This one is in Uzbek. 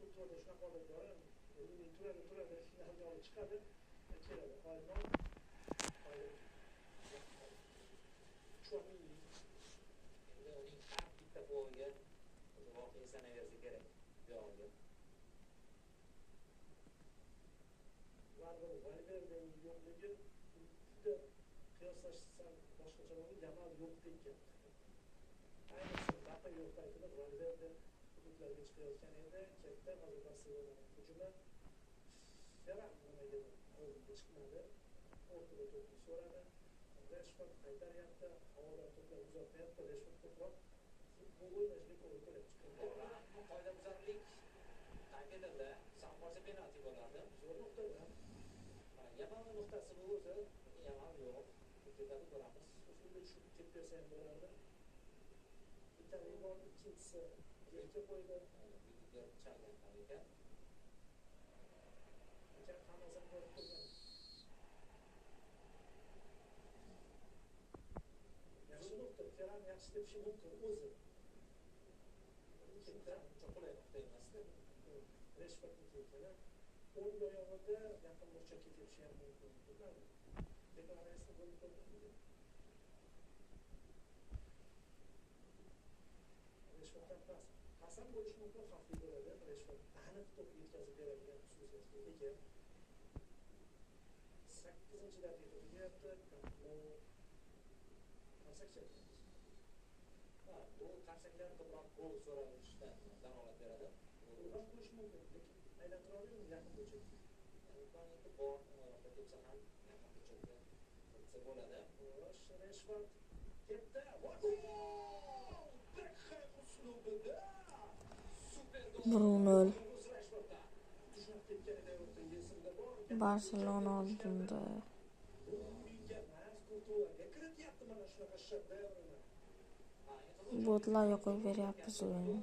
o'tiradi shunaqa holatlar turadi finalga olib chiqadi keladi Olimon Chouamini endi uning har bitta goliga voqea sanaversa kerak buyog'iga. Valverdening yo'qligi juda qiyoslashsam boshqacha bo'ladi. Yamal yo'qdek gap. Ayniqsa Mbappe yo'q paytida Valverde hududlarga chiqayotgan edi. Katta hozir Barselonaning hujumi Ferran nimaga oldinga chiqmadi. O'rtada to'pni so'radi. Rashford qaytaryapti. Havodan to'plar uzatyapti. Rashford ko'proq futbol o'ynashga to'g'ri kelyapti. Qoidabuzarlik qayd etildi. Sal qolsa penalti bo'lardi. Zo'r nuqtada. Yamal nuqtasi bu o'zi Yamal yo'q. Ketadi ko'ramiz. Usulda tushib ketsa ham bo'lardi. Bittani bor, ikkinchisi yerga qo'ydi. Bitta chalgan ekan. Agar hammasini ko'rib turgan. Yaxshi nuqta, Ferran yaxshi tepishi mumkin o'zi. Cho'qilay nuqta emasdi. Rashfordniki ekani. O'ng oyog'ida yaqin burchakka tepishi ham mumkin. Deklaratsiya bo'lib turibdi. Rashforddan qasam bo'lishi mumkin, xavfli bo'ladi. Rashford aniq to'p yetkazib beradigan xususiyatga ega. 8-daqiqada tugayapti. Bu qarsaklar ko'proq gol so'ralishdan dalolat beradi. Ular qo'yish mumkin, lekin aylantira olmaymiz yaqin burchakka. Imkoniyati bor, uzoqqa tepsa ham yaqin burchakka tepsa bo'ladi. Rashford ketdi. Beckham uslubida super gol. Bruno Barselona Barselona oldinda botlar yoqib beryapmiz o'yinni.